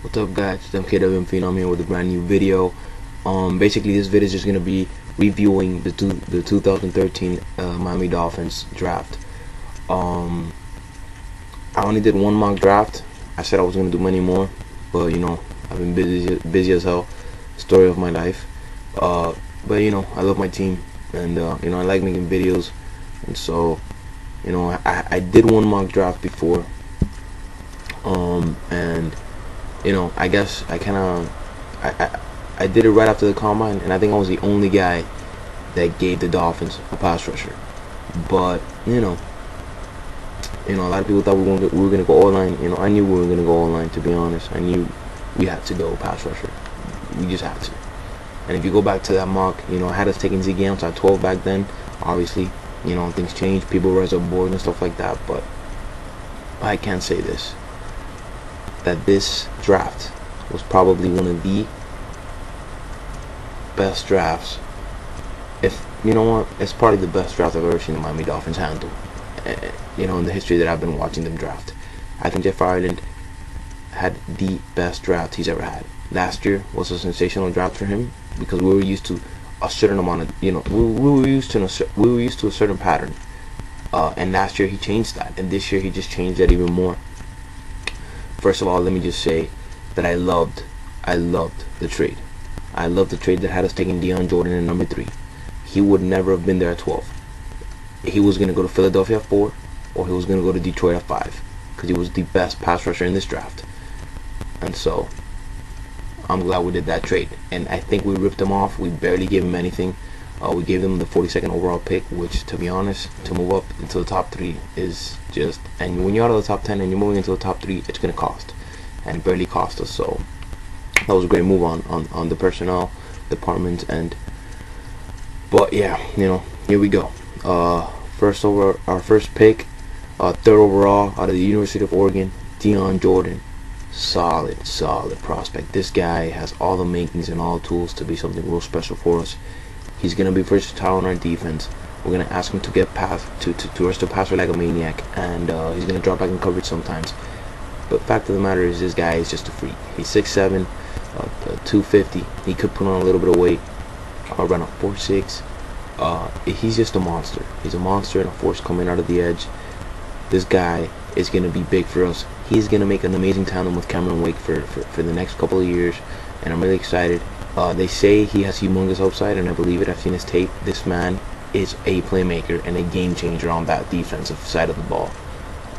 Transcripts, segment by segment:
What's up, guys? It's MKWM Phenom here with a brand new video. Basically, this video is just gonna be reviewing the 2013 Miami Dolphins draft. I only did one mock draft. I said I was gonna do many more, but I've been busy as hell. Story of my life. But I love my team, and I like making videos, and so I did one mock draft before. And I guess I did it right after the combine, and I think I was the only guy that gave the Dolphins a pass rusher. But a lot of people thought we were gonna go all line. I knew we were gonna go all line. To be honest, I knew we had to go pass rusher. We just had to. And if you go back to that mock, I had us taking Ziggy outside 12 back then. Obviously, things changed. People rise up board and stuff like that. But I can say this: that this draft was probably one of the best drafts. If it's probably the best draft I've ever seen the Miami Dolphins handle. In the history that I've been watching them draft, I think Jeff Ireland had the best draft he's ever had. Last year was a sensational draft for him because we were used to a certain amount of we were used to a certain pattern. And last year he changed that, and this year he just changed that even more. First of all, let me just say that I loved the trade. I loved the trade that had us taking Dion Jordan at number 3. He would never have been there at 12. He was going to go to Philadelphia at 4, or he was going to go to Detroit at 5, because he was the best pass rusher in this draft. And so I'm glad we did that trade. And I think we ripped him off. We barely gave him anything. We gave them the 42nd overall pick, which, to be honest, to move up into the top 3 is just, and when you're out of the top 10 and you're moving into the top 3, it's going to cost, and it barely cost us. So that was a great move on the personnel department. But yeah, here we go. Our first pick, 3rd overall out of the University of Oregon, Dion Jordan. Solid prospect. This guy has all the makings and all the tools to be something real special for us. He's gonna be versatile on our defense. We're gonna ask him to get past to rush the passer like a maniac, and he's gonna drop back in coverage sometimes. But fact of the matter is, this guy is just a freak. He's 6'7", 250. He could put on a little bit of weight. Run a 4.6. He's just a monster. He's a monster and a force coming out of the edge. This guy is gonna be big for us. He's gonna make an amazing tandem with Cameron Wake for the next couple of years, and I'm really excited. They say he has humongous upside, and I believe it. I've seen his tape. This man is a playmaker and a game changer on that defensive side of the ball.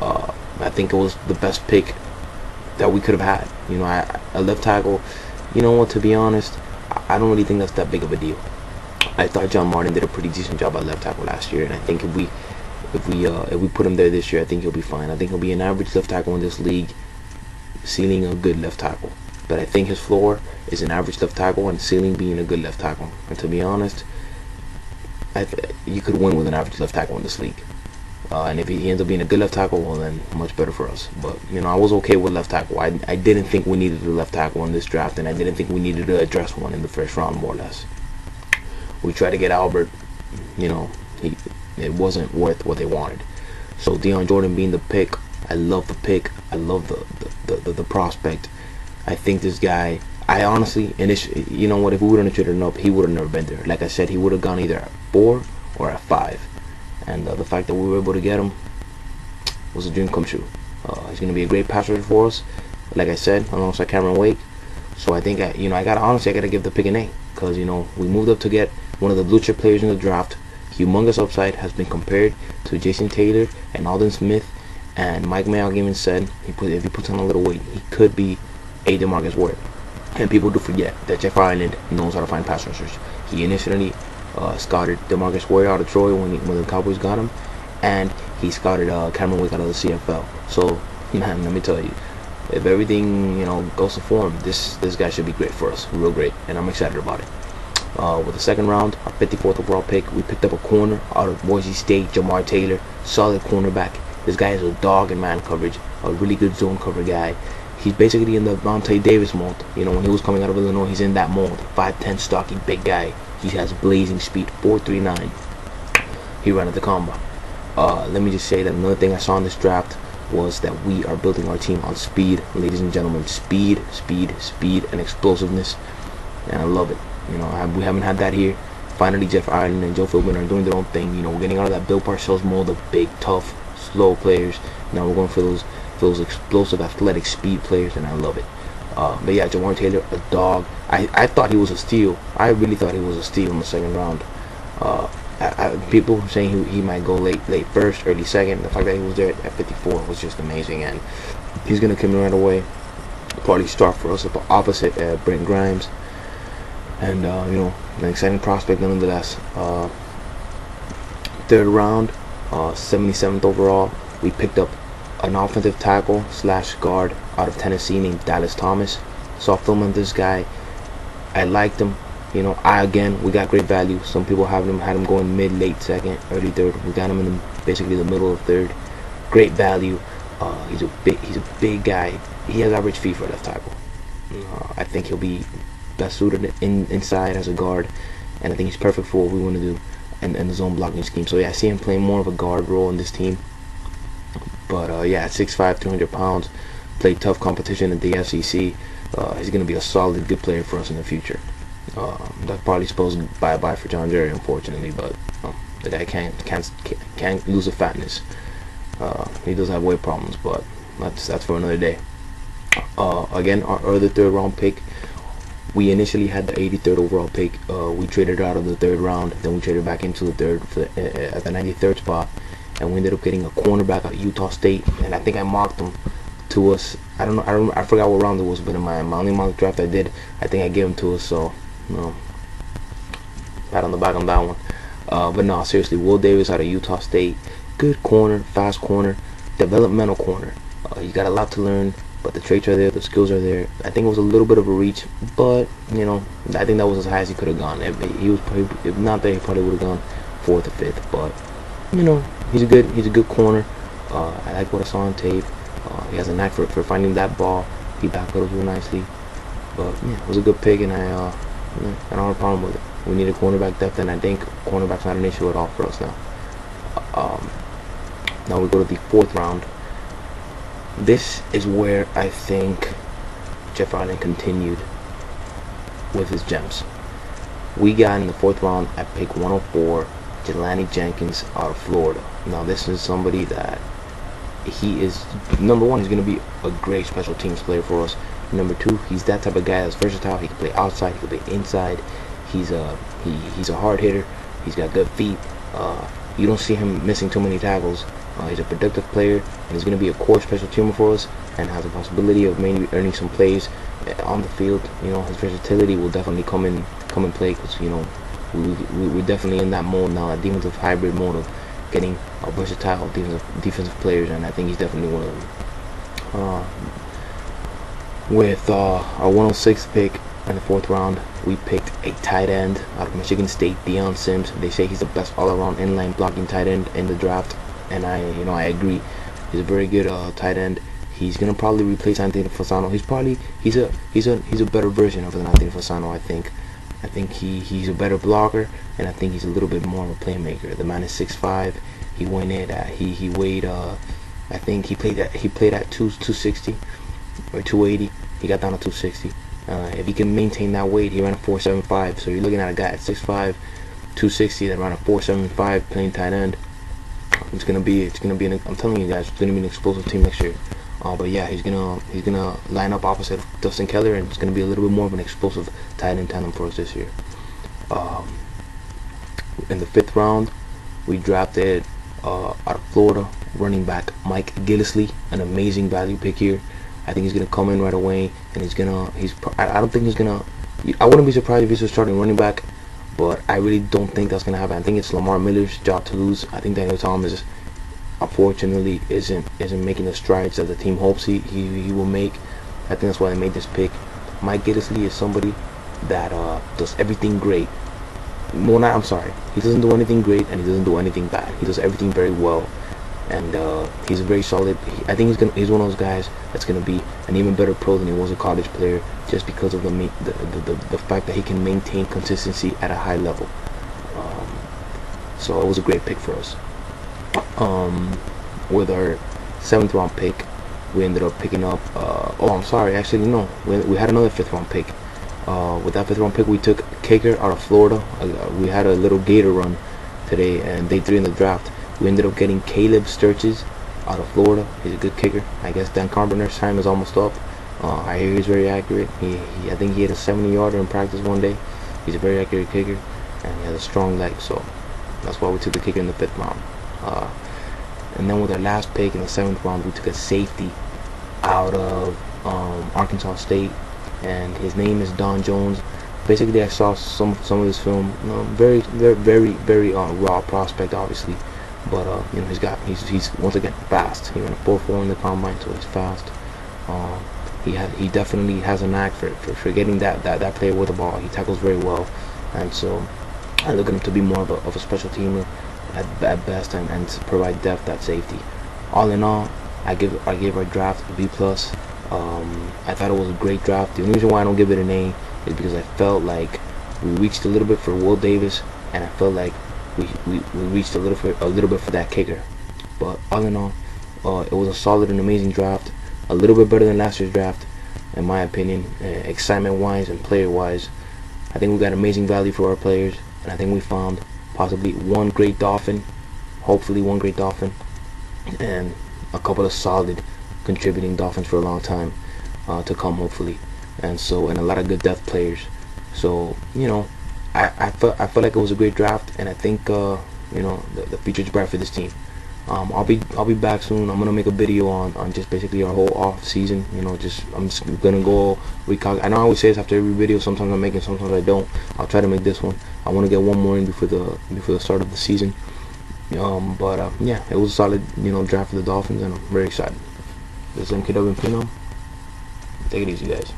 I think it was the best pick that we could have had. A left tackle. To be honest, I don't really think that's that big of a deal. I thought John Martin did a pretty decent job at left tackle last year, and I think if we put him there this year, I think he'll be fine. I think he'll be an average left tackle in this league, ceiling a good left tackle. But I think his floor is an average left tackle and ceiling being a good left tackle. And to be honest, you could win with an average left tackle in this league. And if he ends up being a good left tackle, well then, much better for us. But I was okay with left tackle. I didn't think we needed a left tackle in this draft, and I didn't think we needed to address one in the first round, more or less. We tried to get Albert. It wasn't worth what they wanted. So Dion Jordan being the pick, I love the pick. I love the prospect. I think this guy, I honestly, initially, if we wouldn't have traded him up, he would have never been there. Like I said, he would have gone either at 4 or at 5. And the fact that we were able to get him was a dream come true. He's going to be a great passer for us, like I said, alongside Cameron Wake. So I think, I got to give the pick an A. Because, we moved up to get one of the blue chip players in the draft. Humongous upside, has been compared to Jason Taylor and Alden Smith. And Mike Mayock even said, if he puts on a little weight, he could be a DeMarcus Ward. And people do forget that Jeff Ireland knows how to find pass rushers. He initially scouted DeMarcus Ward out of Troy when the Cowboys got him, and he scouted Cameron Wake out of the CFL. So, man, let me tell you, if everything goes to form, this guy should be great for us, real great, and I'm excited about it. With the 2nd round, our 54th overall pick, we picked up a corner out of Boise State, Jamar Taylor, solid cornerback. This guy is a dog in man coverage, a really good zone cover guy. He's basically in the Vontae Davis mold. When he was coming out of Illinois, he's in that mold. 5'10", stocky, big guy. He has blazing speed, 4.39. He ran at the combine. Let me just say that another thing I saw in this draft was that we are building our team on speed, ladies and gentlemen. Speed, speed, speed, and explosiveness, and I love it. We haven't had that here. Finally, Jeff Ireland and Joe Philbin are doing their own thing. We're getting out of that Bill Parcells mold of big, tough, slow players. Now we're going for those explosive, athletic speed players, and I love it. But yeah, Jamar Taylor, a dog. I thought he was a steal. I really thought he was a steal in the second round. People were saying he might go late first, early second. The fact that he was there at 54 was just amazing, and he's gonna come in right away. Probably start for us opposite Brent Grimes, and an exciting prospect nonetheless. Third round, 77th overall, we picked up an offensive tackle / guard out of Tennessee named Dallas Thomas. Saw film on this guy. I liked him. We got great value. Some people had him going mid, late second, early third. We got him in basically the middle of third. Great value. He's a big guy. He has average feet for a left tackle. I think he'll be best suited inside as a guard, and I think he's perfect for what we want to do in the zone blocking scheme. So yeah, I see him playing more of a guard role in this team. But at 6'5", 300 pounds, played tough competition in the SEC. He's going to be a solid, good player for us in the future. That's probably supposed to bye for John Jerry, unfortunately, but the guy can't lose the fatness. He does have weight problems, but that's for another day. Again, our other third round pick, we initially had the 83rd overall pick. We traded out of the third round, then we traded back into the third at the 93rd spot, and we ended up getting a cornerback out of Utah State. And I think I mocked him to us. I forgot what round it was, but in my only mock draft I did, I think I gave him to us. So pat on the back on that one. But no, seriously, Will Davis out of Utah State, good corner, fast corner, developmental corner. He's got a lot to learn, but the traits are there, the skills are there. I think it was a little bit of a reach, but I think that was as high as he could have gone. If not there, he probably would have gone 4th or 5th. But he's a good corner. I like what I saw on tape. He has a knack for finding that ball. He backpedals real nicely. But yeah, it was a good pick, and I don't have a problem with it. We need a cornerback depth, and I think cornerback's not an issue at all for us now. Now we go to the 4th round. This is where I think Jeff Ireland continued with his gems. We got in the 4th round at pick 104, Jelani Jenkins out of Florida. Now this is somebody that he is, number one, he's going to be a great special teams player for us. Number two, he's that type of guy that's versatile. He can play outside, he can play inside. He's a hard hitter. He's got good feet. You don't see him missing too many tackles. He's a productive player, and he's going to be a core special teamer for us, and has a possibility of maybe earning some plays on the field. His versatility will definitely come in play, because we're definitely in that mode now, a defensive hybrid mode of getting versatile defensive players, and I think he's definitely one of them. With our 106th pick in the 4th round, we picked a tight end out of Michigan State, Deion Sims. They say he's the best all-around inline blocking tight end in the draft, and I agree. He's a very good tight end. He's gonna probably replace Anthony Fasano. He's a better version of Anthony Fasano. I think he's a better blocker, and I think he's a little bit more of a playmaker. The man is 6'5". He went in at he weighed I think he played at 260 or 280. He got down to 260. If he can maintain that weight, he ran a 4.75. So you're looking at a guy at 6'5", 260 that ran a 4.75 playing tight end. It's gonna be I'm telling you guys, it's gonna be an explosive team next year. But yeah, he's gonna line up opposite of Dustin Keller, and it's gonna be a little bit more of an explosive tight end tandem for us this year. In the 5th round, we drafted out of Florida running back Mike Gillislee, an amazing value pick here. I think he's gonna come in right away, and I don't think he's gonna. I wouldn't be surprised if he's a starting running back, but I really don't think that's gonna happen. I think it's Lamar Miller's job to lose. I think Daniel Thomas unfortunately isn't making the strides that the team hopes he will make. I think that's why they made this pick. Mike Gillislee is somebody that does everything great. Well, I'm sorry. He doesn't do anything great, and he doesn't do anything bad. He does everything very well, and he's a very solid. I think he's one of those guys that's gonna be an even better pro than he was a college player, just because of the fact that he can maintain consistency at a high level. So it was a great pick for us. With our 7th round pick, we ended up picking up. Oh, I'm sorry. Actually, no. We had another 5th round pick. With that 5th round pick, we took a kicker out of Florida. We had a little Gator run today, and day 3 in the draft. We ended up getting Caleb Sturges out of Florida. He's a good kicker. I guess Dan Carpenter's time is almost up. I hear he's very accurate. I think he hit a 70-yarder in practice one day. He's a very accurate kicker, and he has a strong leg. So that's why we took the kicker in the 5th round. And then with our last pick in the 7th round, we took a safety out of Arkansas State, and his name is Don Jones. Basically, I saw some of his film. Very raw prospect, obviously, but he's once again fast. He ran a 4.4 in the combine, so he's fast. He definitely has a knack for getting that player with the ball. He tackles very well, and so I look at him to be more of a special teamer at best, and to provide depth at safety. All in all, I gave our draft a B+. I thought it was a great draft. The only reason why I don't give it an A is because I felt like we reached a little bit for Will Davis, and I felt like we reached a little bit for that kicker. But all in all, it was a solid and amazing draft. A little bit better than last year's draft, in my opinion, excitement-wise and player-wise. I think we got amazing value for our players, and I think we found possibly one great Dolphin, hopefully one great Dolphin, and a couple of solid contributing Dolphins for a long time to come, hopefully, and a lot of good depth players. So I felt like it was a great draft, and I think the future's bright for this team. I'll be back soon. I'm gonna make a video on just basically our whole off season. I'm just gonna go recalculate. I know I always say this after every video. Sometimes I make it, sometimes I don't. I'll try to make this one. I want to get one more in before the start of the season. Yeah, it was a solid draft for the Dolphins, and I'm very excited. This is MKW and Phenom. Take it easy, guys.